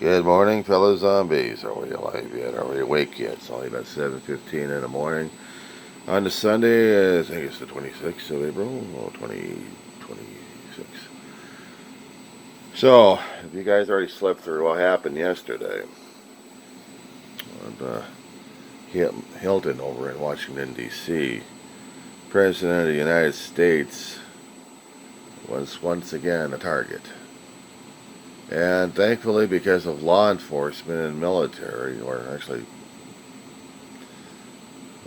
Good morning, fellow zombies. Are we alive yet? Are we awake yet? It's only about 7:15 in the morning. On the Sunday, I think it's the 26th of April, or 2026. So, if you guys already slept through what happened yesterday, and, Hilton over in Washington, D.C., President of the United States was once again a target. And thankfully, because of law enforcement and military, or actually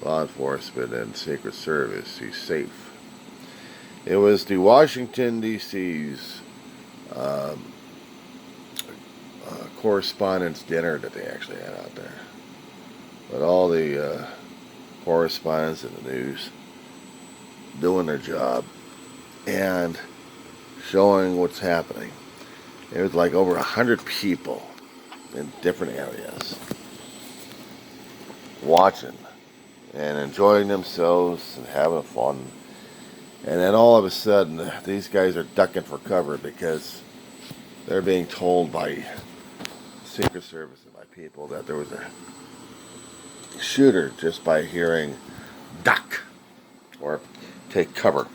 law enforcement and Secret Service, he's safe. It was the Washington, D.C.'s correspondence dinner that they actually had out there. But all the correspondents in the news doing their job and showing what's happening. It was like over 100 people in different areas watching and enjoying themselves and having fun. And then all of a sudden, these guys are ducking for cover because they're being told by Secret Service and by people that there was a shooter just by hearing duck or take cover.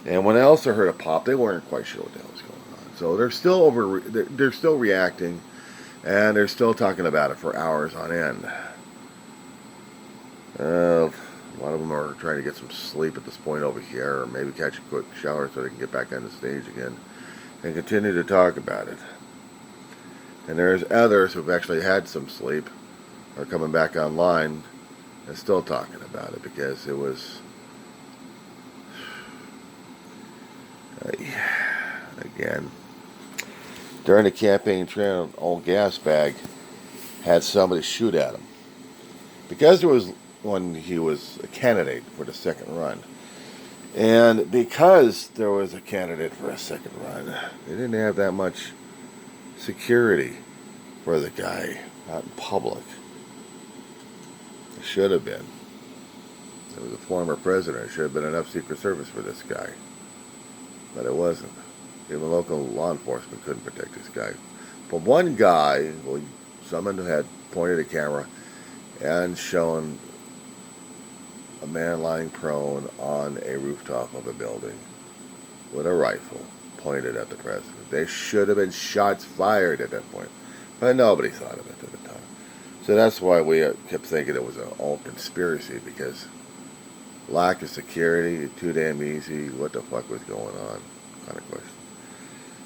And when they also heard a pop, they weren't quite sure what the hell was going on. So they're still reacting, and they're still talking about it for hours on end. A lot of them are trying to get some sleep at this point over here, or maybe catch a quick shower so they can get back on the stage again and continue to talk about it. And there's others who've actually had some sleep, are coming back online and still talking about it because it was, again, during the campaign trail, an old gas bag had somebody shoot at him because there was when he was a candidate for the second run. And because there was a candidate for a second run, they didn't have that much security for the guy out in public. It should have been. It was a former president. It should have been enough Secret Service for this guy. But it wasn't. Even local law enforcement couldn't protect this guy. But one guy, well, someone had pointed a camera and shown a man lying prone on a rooftop of a building with a rifle pointed at the president. There should have been shots fired at that point. But nobody thought of it at the time. So that's why we kept thinking it was an all conspiracy, because lack of security, too damn easy, what the fuck was going on, kind of question.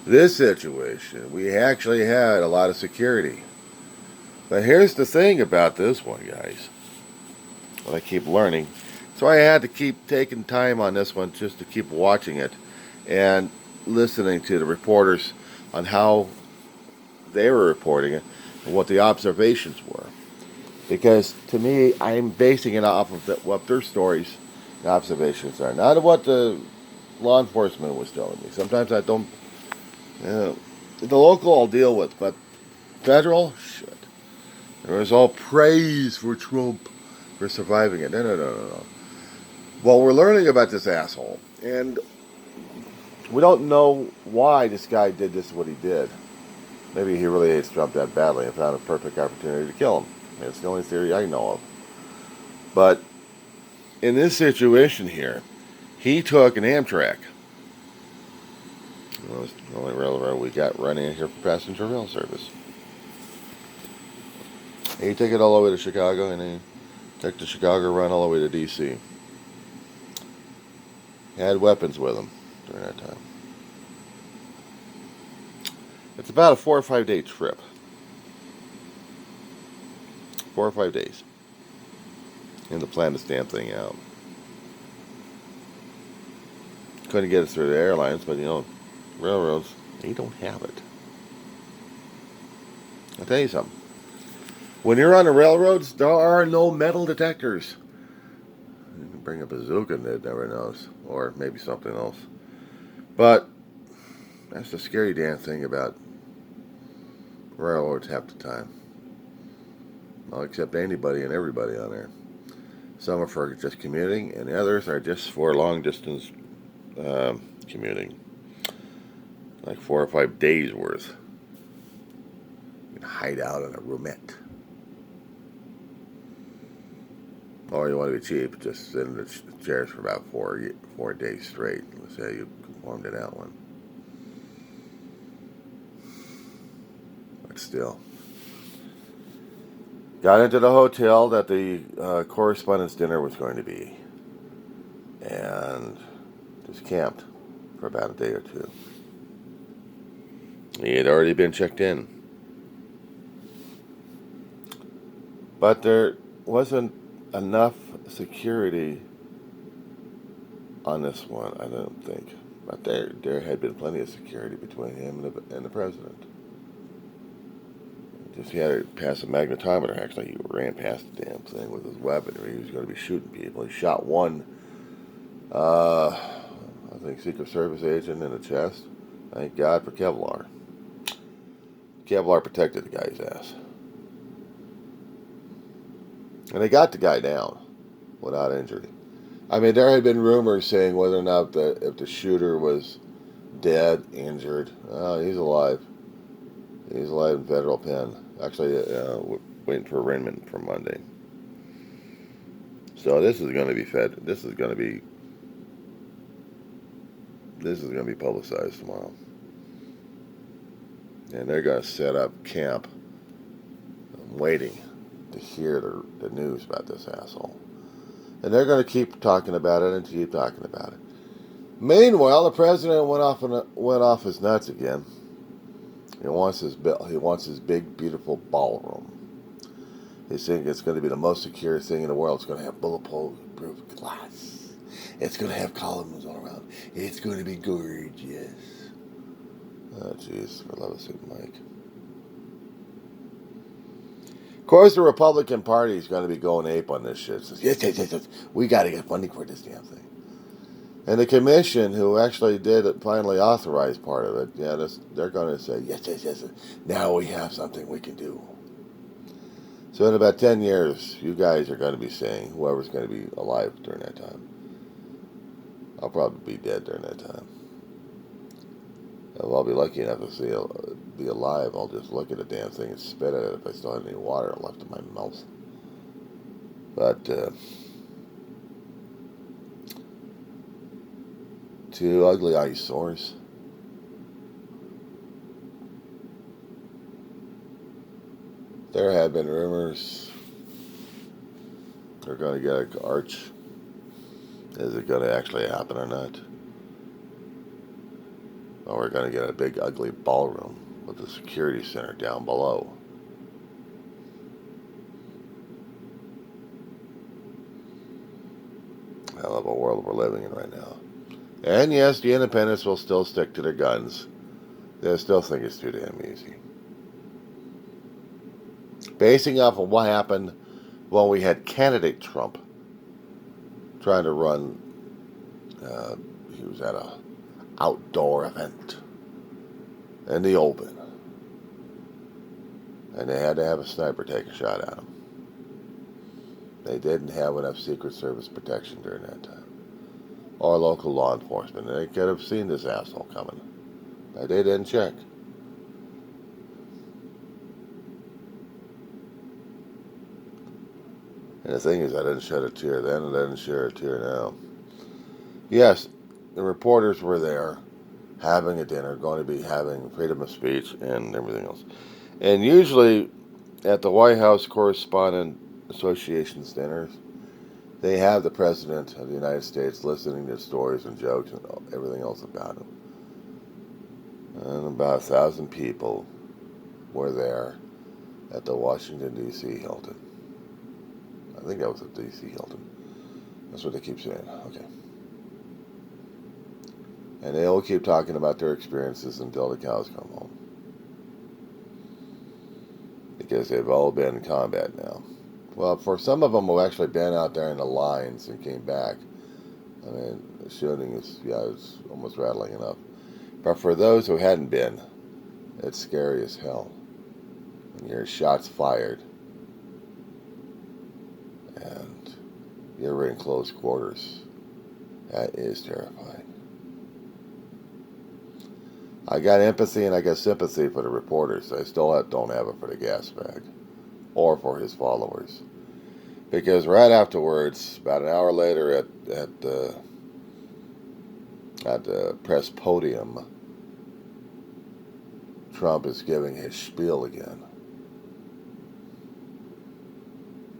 This situation, we actually had a lot of security. But here's the thing about this one, guys. What I keep learning. So I had to keep taking time on this one just to keep watching it and listening to the reporters on how they were reporting it and what the observations were. Because to me, I'm basing it off of what their stories and observations are, not of what the law enforcement was telling me. Sometimes I don't. The local I'll deal with, but federal, shit. There was all praise for Trump for surviving it. No. Well, we're learning about this asshole, and we don't know why this guy did this, what he did. Maybe he really hates Trump that badly and found a perfect opportunity to kill him. It's the only theory I know of. But in this situation here, he took an Amtrak. Well, it's the only railroad we got running here for passenger rail service. He took it all the way to Chicago, and he took the Chicago run all the way to D.C. He had weapons with him during that time. It's about a 4 or 5 day trip. 4 or 5 days. And to plan this damn thing out. Couldn't get us through the airlines, but railroads, they don't have it. I'll tell you something. When you're on the railroads, there are no metal detectors. You can bring a bazooka and it never knows. Or maybe something else. But that's the scary damn thing about railroads half the time. I'll accept anybody and everybody on there. Some are for just commuting, and the others are just for long distance commuting. Like 4 or 5 days worth. hide out in a roomette. Or you want to be cheap, just sit in the chairs for about 4 days straight. Let's say you conform to that one. But still. Got into the hotel that the correspondence dinner was going to be. And just camped for about a day or two. He had already been checked in. But there wasn't enough security on this one, I don't think. But there had been plenty of security between him and the president. Just he had to pass a magnetometer. Actually, he ran past the damn thing with his weapon. He was going to be shooting people. He shot one, I think, Secret Service agent in the chest. Thank God for Kevlar. Kevlar protected the guy's ass. And they got the guy down without injury. I mean, there had been rumors saying whether or not if the shooter was dead, injured. Oh, he's alive. He's alive in federal pen. Actually, waiting for arraignment for Monday. So this is going to be This is going to be publicized tomorrow, and they're going to set up camp, waiting to hear the news about this asshole. And they're going to keep talking about it and keep talking about it. Meanwhile, the president went off his nuts again. He wants his big, beautiful ballroom. He's saying it's going to be the most secure thing in the world. It's going to have bulletproof glass. It's going to have columns all around. It's going to be gorgeous. Oh, jeez, for love of Super Mike. Of course, the Republican Party is going to be going ape on this shit. Says, yes. We got to get funding for this damn thing. And the commission, who actually did finally authorize part of it, they're going to say, yes. Now we have something we can do. So in about 10 years, you guys are going to be saying, whoever's going to be alive during that time. I'll probably be dead during that time. If I'll be lucky enough to be alive, I'll just look at the damn thing and spit at it if I still have any water left in my mouth. But, two ugly eyesores. There have been rumors they're going to get an arch. Is it going to actually happen or not? Well, we're going to get a big, ugly ballroom with a security center down below. Hell of a world we're living in right now. And yes, the independents will still stick to their guns. They still think it's too damn easy. Basing off of what happened when we had candidate Trump trying to run, he was at a outdoor event in the open, and they had to have a sniper take a shot at him. They didn't have enough Secret Service protection during that time, or local law enforcement. They could have seen this asshole coming, but they didn't check. And the thing is, I didn't shed a tear then, and I didn't shed a tear now. Yes, the reporters were there, having a dinner, going to be having freedom of speech and everything else. And usually, at the White House Correspondent Association's dinners, they have the President of the United States listening to stories and jokes and everything else about him. And about 1,000 people were there at the Washington, D.C. Hilton. I think that was at D.C. Hilton. That's what they keep saying. Okay. And they all keep talking about their experiences until the cows come home. Because they've all been in combat now. Well, for some of them who actually been out there in the lines and came back, I mean, the shooting is, it's almost rattling enough. But for those who hadn't been, it's scary as hell. When you hear shots fired, and you're in close quarters, that is terrifying. I got empathy and I got sympathy for the reporters. I still don't have it for the gas bag or for his followers. Because right afterwards, about an hour later at the press podium, Trump is giving his spiel again.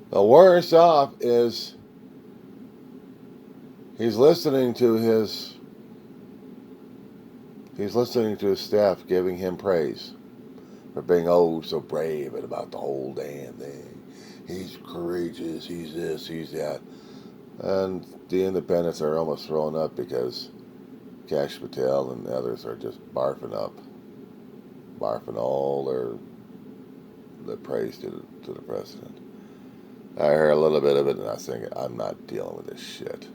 The worst off is he's listening to his staff giving him praise for being so brave and about the whole damn thing. He's courageous, he's this, he's that. And the independents are almost thrown up because Kash Patel and others are just barfing all their praise to the president. I heard a little bit of it and I was thinking, I'm not dealing with this shit.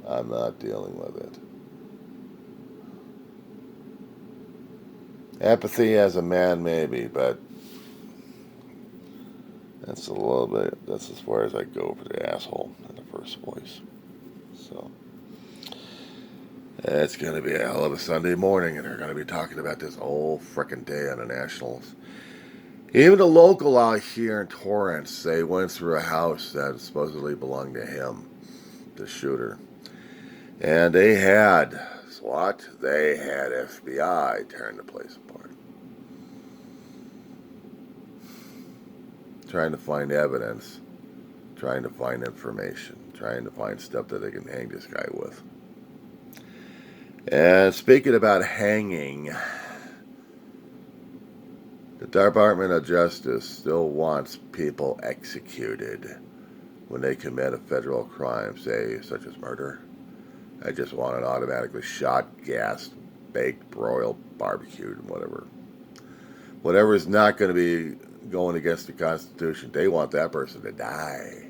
I'm not dealing with it. Empathy as a man, maybe, but that's as far as I go for the asshole in the first place. So, it's going to be a hell of a Sunday morning, and they're going to be talking about this whole frickin' day on the Nationals. Even the local out here in Torrance, they went through a house that supposedly belonged to him, the shooter. And they had SWAT, they had FBI tearing the place apart. Trying to find evidence, trying to find information, trying to find stuff that they can hang this guy with. And speaking about hanging, the Department of Justice still wants people executed when they commit a federal crime, say, such as murder. I just want it automatically shot, gassed, baked, broiled, barbecued, and whatever. Whatever is not going to be going against the Constitution, they want that person to die.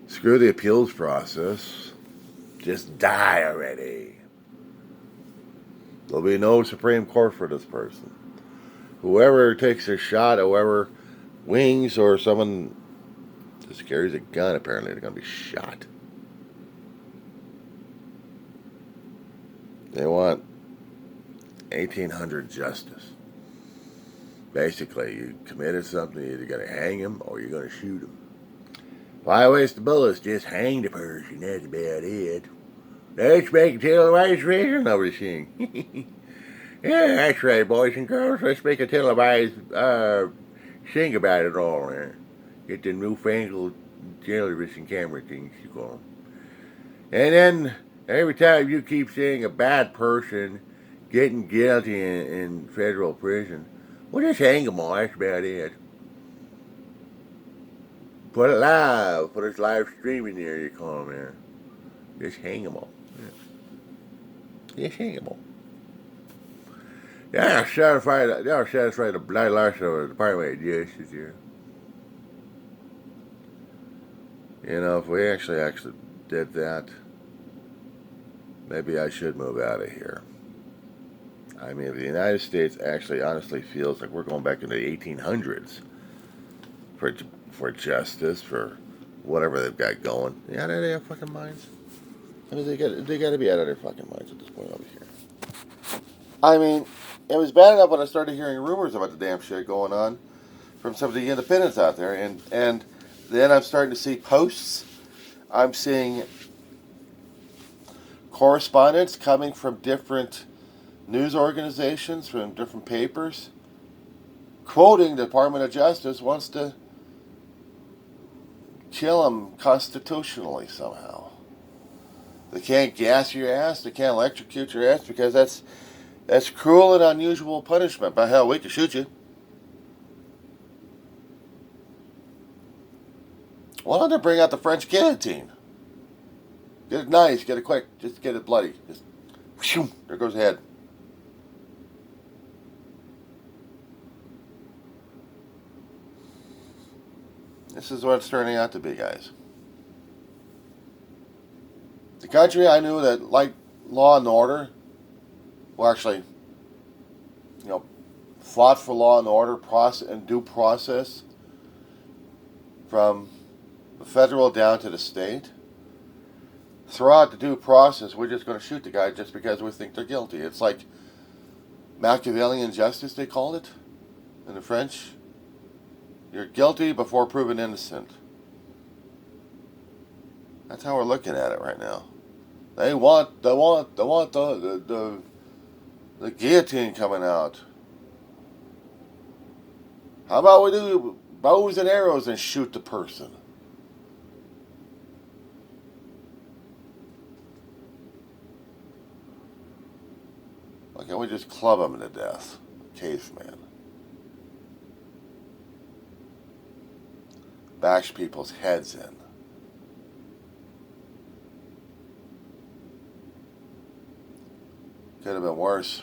Screw the appeals process. Just die already. There'll be no Supreme Court for this person. Whoever takes a shot, whoever wings, or someone just carries a gun, apparently they're going to be shot. They want 1800 justice. Basically, you committed something, you're either going to hang him or you're going to shoot him. Why waste the bullets? Just hang the person, that's about it. Let's make a televised version of the thing. Yeah, that's right, boys and girls. Let's make a televised thing about it all. Get the newfangled television camera things you call them. And then every time you keep seeing a bad person getting guilty in federal prison, well, just hang them all. That's about it. Put it live. Put it live streaming there, you call them there. Just hang them all. Yeah. Just hang them all. Yeah, satisfied the blind larson of the Department of Justice here. You know, if we actually did that, maybe I should move out of here. I mean, if the United States actually honestly feels like we're going back into the 1800s for justice, for whatever they've got going, yeah, they have fucking minds. I mean, they got to be out of their fucking minds at this point over here. I mean, it was bad enough when I started hearing rumors about the damn shit going on from some of the independents out there, and then I'm starting to see posts. I'm seeing correspondence coming from different news organizations, from different papers, quoting the Department of Justice wants to kill them constitutionally somehow. They can't gas your ass, they can't electrocute your ass because that's cruel and unusual punishment. But hell, we can shoot you. Why don't they bring out the French guillotine? Get it nice, get it quick, just get it bloody. Just, whoosh, there goes the head. This is what it's turning out to be, guys. The country I knew that liked law and order, well, actually, fought for law and order process and due process from the federal down to the state. Throughout the due process, we're just going to shoot the guy just because we think they're guilty. It's like Machiavellian justice, they called it in the French. You're guilty before proven innocent. That's how we're looking at it right now. They want the guillotine coming out. How about we do bows and arrows and shoot the person? Why can't we just club him to death? Caveman. Bash people's heads in. Could have been worse.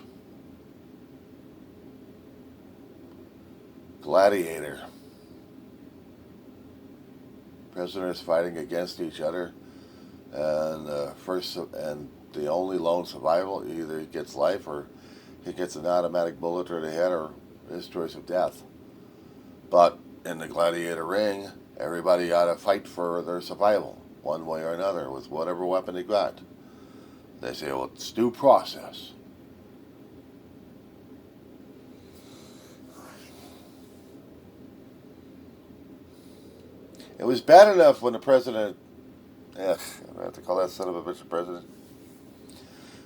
Gladiator. Prisoners fighting against each other, and the only lone survival, either he gets life or he gets an automatic bullet to the head or his choice of death. But in the gladiator ring, everybody got to fight for their survival, one way or another, with whatever weapon they got. They say, well, it's due process. It was bad enough when the president, I have to call that son of a bitch a president,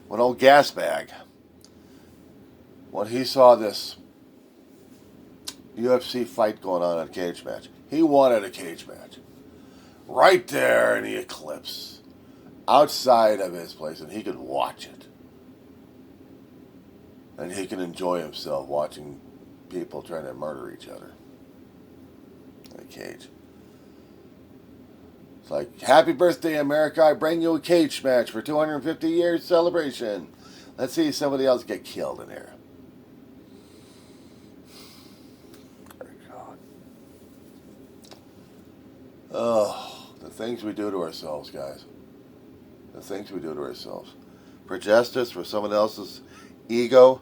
when old Gasbag, when he saw this UFC fight going on in a cage match, he wanted a cage match. Right there in the Eclipse, outside of his place, and he could watch it. And he can enjoy himself watching people trying to murder each other in a cage. It's like, happy birthday, America. I bring you a cage match for 250 years celebration. Let's see somebody else get killed in there. God. Oh, the things we do to ourselves, guys. The things we do to ourselves. For justice, for someone else's ego.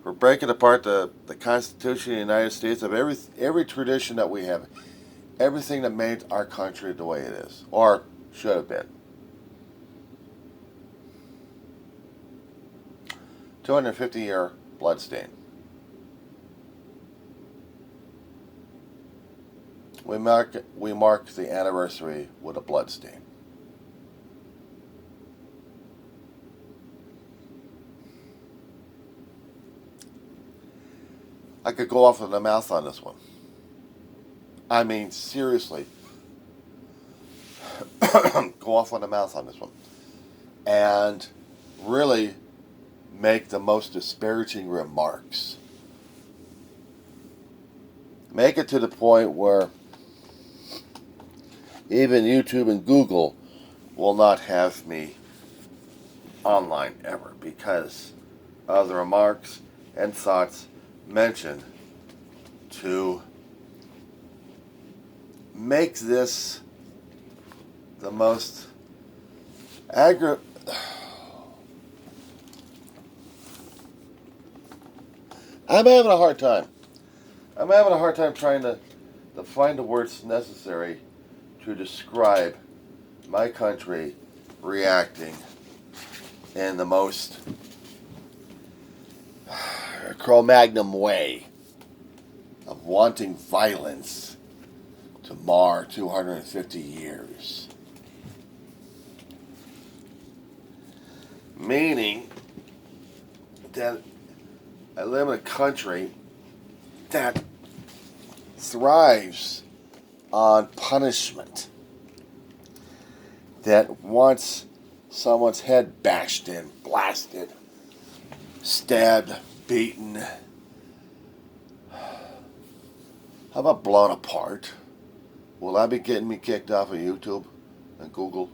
We're breaking apart the Constitution of the United States, of every tradition that we have, everything that made our country the way it is, or should have been. 250-year bloodstain. We mark the anniversary with a bloodstain. I could go off in the mouth on this one. I mean, seriously. Go off on the mouth on this one. And really make the most disparaging remarks. Make it to the point where even YouTube and Google will not have me online ever because of the remarks and thoughts mentioned to make this the most I'm having a hard time. I'm having a hard time trying to find the words necessary to describe my country reacting in the most Cro-Magnon way of wanting violence to mar 250 years. Meaning that I live in a country that thrives on punishment, that wants someone's head bashed in, blasted, stabbed, beaten. How about blown apart? Will that be getting me kicked off of YouTube and Google?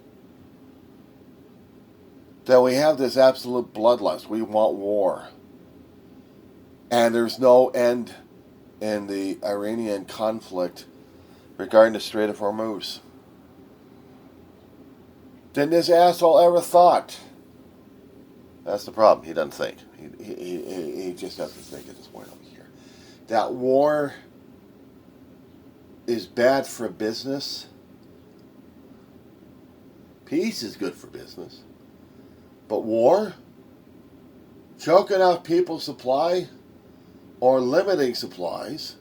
That we have this absolute bloodlust. We want war. And there's no end in the Iranian conflict regarding the Strait of Hormuz. Didn't this asshole ever thought? That's the problem. He doesn't think. He just doesn't think at this point over here. That war is bad for business. Peace is good for business. But war? choking off people's supply or limiting supplies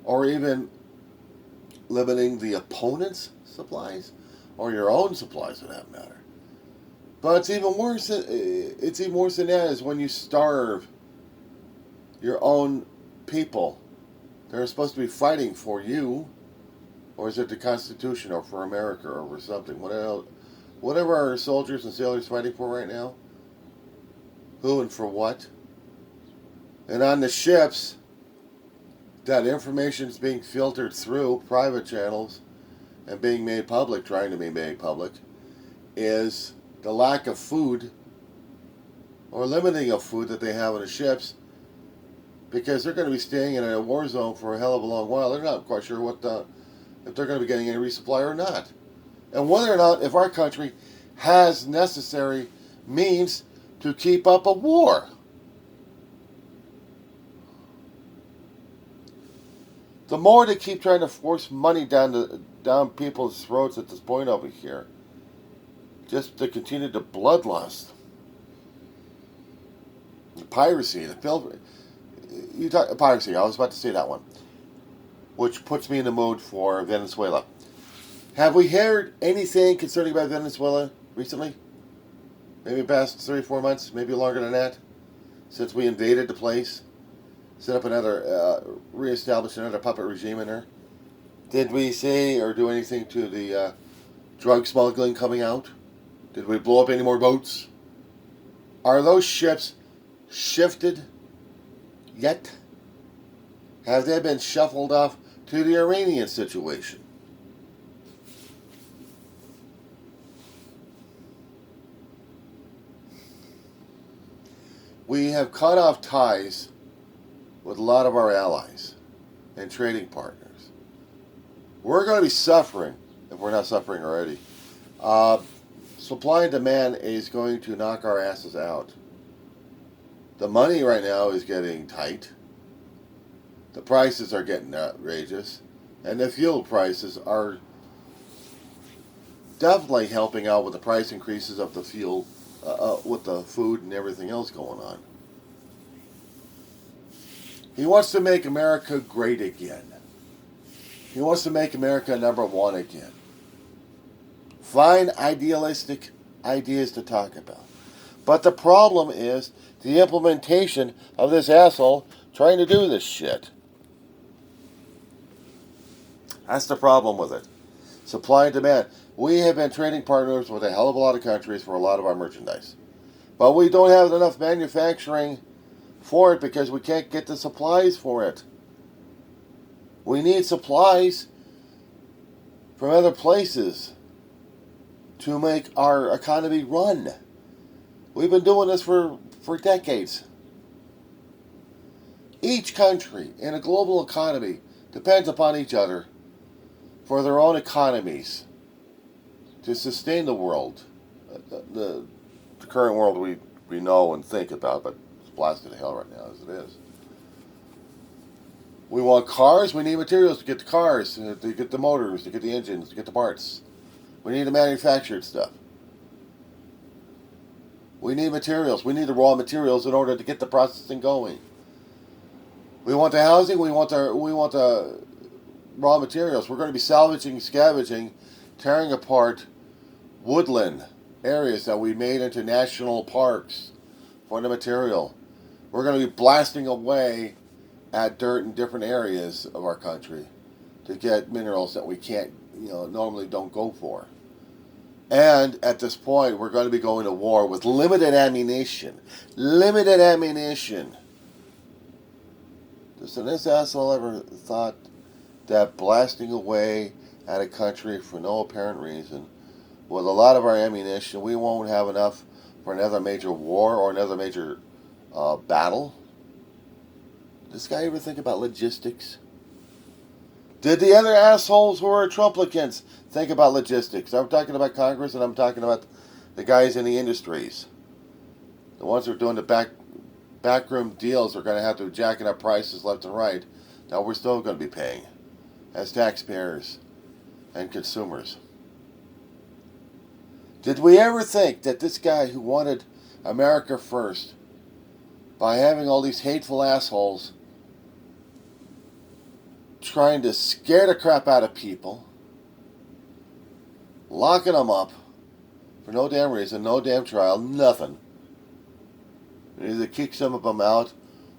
or even limiting the opponent's supplies or your own supplies for that matter. But it's even worse. It's even worse than that is when you starve your own people. They're supposed to be fighting for you, or is it the Constitution, or for America, or for something? Whatever our soldiers and sailors fighting for right now. Who and for what? And on the ships, that information is being filtered through private channels and being made public, trying to be made public, is the lack of food or limiting of food that they have on the ships, because they're going to be staying in a war zone for a hell of a long while. They're not quite sure if they're going to be getting any resupply or not. And whether or not, if our country has necessary means to keep up a war. The more they keep trying to force money down people's throats at this point over here, just to continue the bloodlust, the piracy, piracy. I was about to say that one, which puts me in the mood for Venezuela. Have we heard anything concerning about Venezuela recently? Maybe past 3 or 4 months, maybe longer than that, since we invaded the place, set up reestablished another puppet regime in there. Did we say or do anything to the drug smuggling coming out? Did we blow up any more boats? Are those ships shifted yet? Have they been shuffled off to the Iranian situation? We have cut off ties with a lot of our allies and trading partners. We're going to be suffering, if we're not suffering already. Supply and demand is going to knock our asses out. The money right now is getting tight. The prices are getting outrageous. And the fuel prices are definitely helping out with the price increases of the fuel, with the food and everything else going on. He wants to make America great again. He wants to make America number one again. Fine idealistic ideas to talk about. But the problem is the implementation of this asshole trying to do this shit. That's the problem with it. Supply and demand. We have been trading partners with a hell of a lot of countries for a lot of our merchandise. But we don't have enough manufacturing for it because we can't get the supplies for it. We need supplies from other places to make our economy run. We've been doing this for decades. Each country in a global economy depends upon each other for their own economies to sustain the world, the current world we know and think about, but it's blasted to hell right now as it is. We want cars, we need materials to get the cars, to get the motors, to get the engines, to get the parts. We need the manufactured stuff. We need materials. We need the raw materials in order to get the processing going. We want the housing. We want the raw materials. We're going to be salvaging, scavenging, tearing apart woodland areas that we made into national parks for the material. We're going to be blasting away at dirt in different areas of our country to get minerals that we can't, normally don't go for. And at this point, we're going to be going to war with limited ammunition. Limited ammunition. Does this asshole ever thought that blasting away at a country for no apparent reason, with a lot of our ammunition, we won't have enough for another major war or another major battle? Did this guy ever think about logistics? Did the other assholes who are Trumplicans think about logistics? I'm talking about Congress, and I'm talking about the guys in the industries. The ones who are doing the backroom deals are going to have to be jacking up prices left and right. Now we're still going to be paying as taxpayers and consumers. Did we ever think that this guy who wanted America first by having all these hateful assholes trying to scare the crap out of people, locking them up for no damn reason, no damn trial, nothing. Either kick some of them out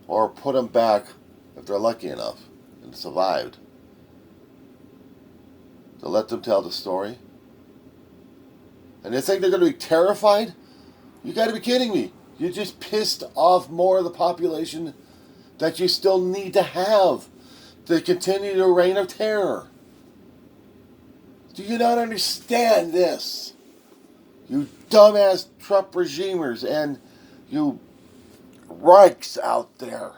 or put them back if they're lucky enough and survived. To let them tell the story. And they think they're going to be terrified? You got to be kidding me. You just pissed off more of the population that you still need to have to continue the reign of terror. Do you not understand this? You dumbass Trump regimers and you Reichs out there.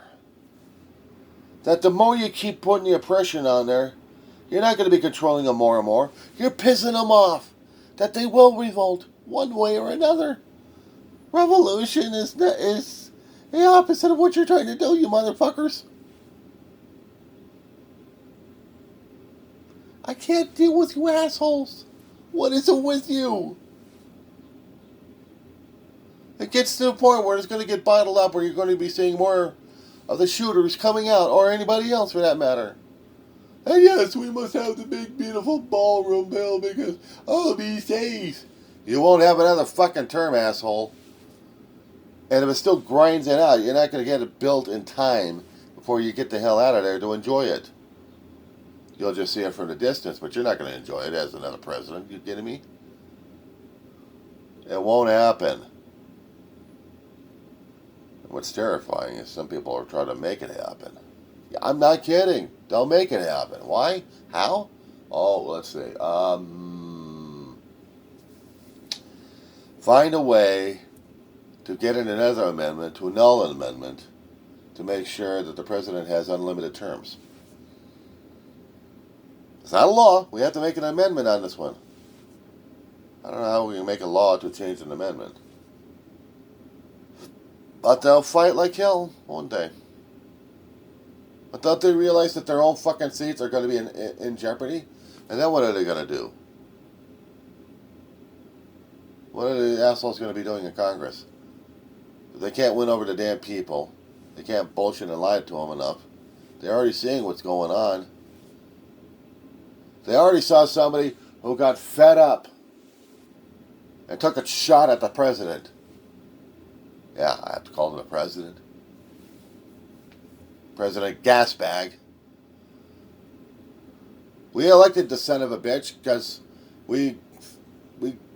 That the more you keep putting the oppression on there, you're not going to be controlling them more and more. You're pissing them off. That they will revolt one way or another. Revolution is the opposite of what you're trying to do, you motherfuckers. I can't deal with you assholes. What is it with you? It gets to the point where it's going to get bottled up, where you're going to be seeing more of the shooters coming out, or anybody else for that matter. And yes, we must have the big, beautiful ballroom bill because I'll be safe. You won't have another fucking term, asshole. And if it still grinds it out, you're not going to get it built in time before you get the hell out of there to enjoy it. You'll just see it from the distance, but you're not going to enjoy it as another president. You kidding me? It won't happen. What's terrifying is some people are trying to make it happen. I'm not kidding. They'll make it happen. Why? How? Oh, let's see. Find a way to get in another amendment, to annul an amendment, to make sure that the president has unlimited terms. It's not a law. We have to make an amendment on this one. I don't know how we can make a law to change an amendment. But they'll fight like hell one day. But don't they realize that their own fucking seats are going to be in jeopardy? And then what are they going to do? What are the assholes going to be doing in Congress? If they can't win over the damn people, they can't bullshit and lie to them enough. They're already seeing what's going on. They already saw somebody who got fed up and took a shot at the president. Yeah, I have to call him the president. President Gasbag. We elected the son of a bitch because we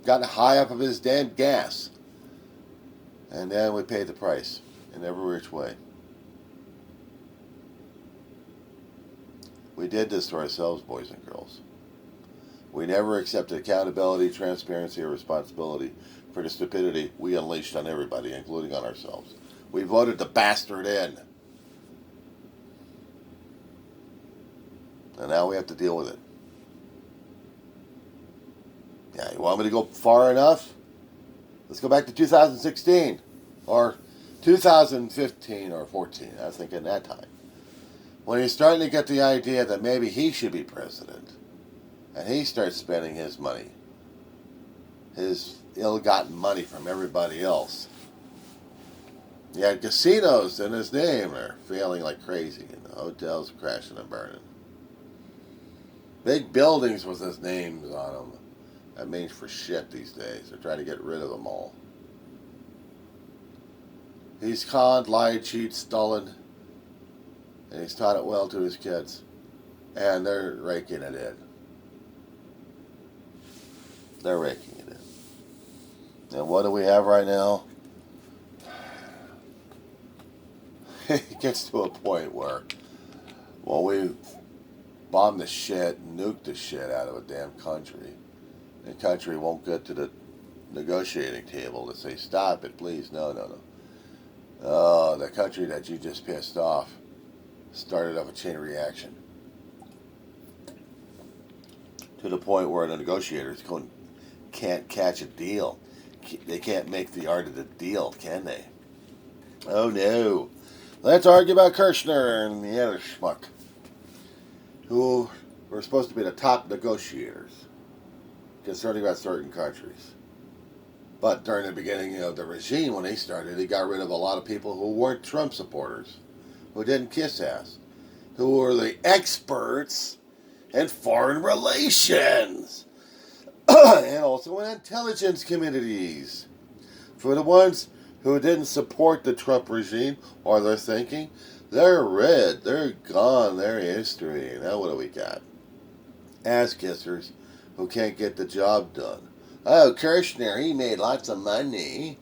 got high up of his damn gas. And then we paid the price in every which way. We did this to ourselves, boys and girls. We never accepted accountability, transparency, or responsibility for the stupidity we unleashed on everybody, including on ourselves. We voted the bastard in. And now we have to deal with it. Yeah, you want me to go far enough? Let's go back to 2016. Or 2015 or 14. I was thinking that time. When he's starting to get the idea that maybe he should be president. And he starts spending his money. His ill-gotten money from everybody else. He had casinos in his name. They're failing like crazy. And the hotels crashing and burning. Big buildings with his names on them. That means for shit these days. They're trying to get rid of them all. He's conned, lied, cheated, stolen. And he's taught it well to his kids. And they're raking it in. They're raking it in. And what do we have right now? It gets to a point where, well, we bomb the shit, nuke the shit out of a damn country. The country won't get to the negotiating table to say, stop it, please. No, no, no. Oh, the country that you just pissed off started off a chain reaction. To the point where the negotiators can't catch a deal. They can't make the art of the deal, can they? Oh, no. Let's argue about Kirchner and the other schmuck, who were supposed to be the top negotiators concerning about certain countries. But during the beginning of the regime, when they started, they got rid of a lot of people who weren't Trump supporters, who didn't kiss ass, who were the experts in foreign relations, and also in intelligence communities. For the ones who didn't support the Trump regime or their thinking, they're red, they're gone, they're history. Now what do we got? Ass kissers who can't get the job done. Oh, Kirshner, he made lots of money.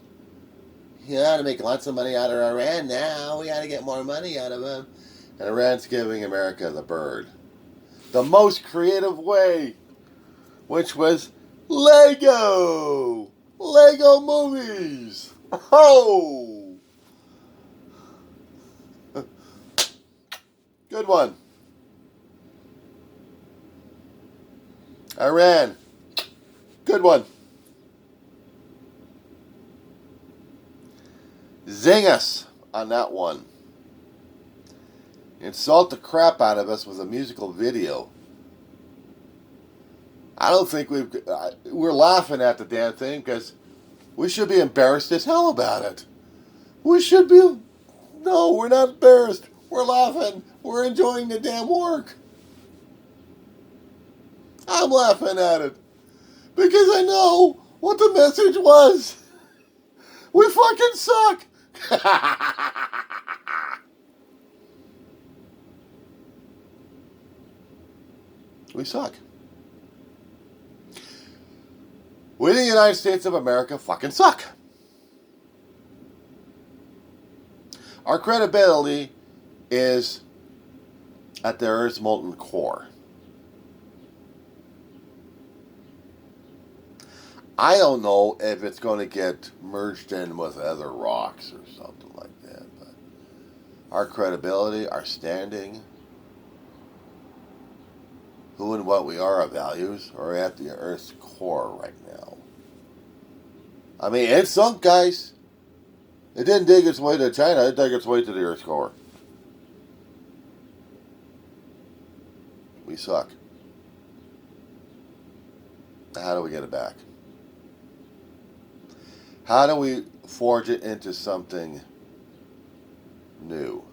He ought to make lots of money out of Iran now. We ought to get more money out of him. And Iran's giving America the bird. The most creative way, which was Lego. Lego movies. Oh! Good one. Iran. Good one. Zing us on that one. Insult the crap out of us with a musical video. I don't think we're laughing at the damn thing because we should be embarrassed as hell about it. We should be. No, we're not embarrassed. We're laughing. We're enjoying the damn work. I'm laughing at it because I know what the message was. We fucking suck. We suck. We, the United States of America, fucking suck. Our credibility is at the Earth's molten core. I don't know if it's going to get merged in with other rocks or something like that, but our credibility, our standing, who and what we are, our values, are at the Earth's core right now. I mean, it sunk, guys. It didn't dig its way to China, it dug its way to the Earth's core. We suck. How do we get it back? How do we forge it into something new?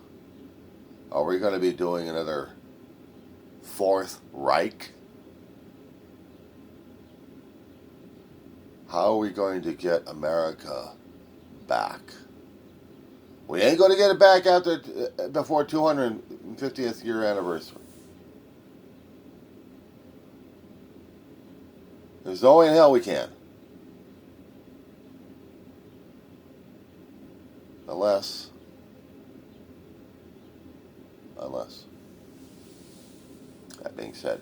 Are we going to be doing another Fourth Reich? How are we going to get America back? We ain't going to get it back after before 250th year anniversary. There's no way in hell we can. Unless. That being said.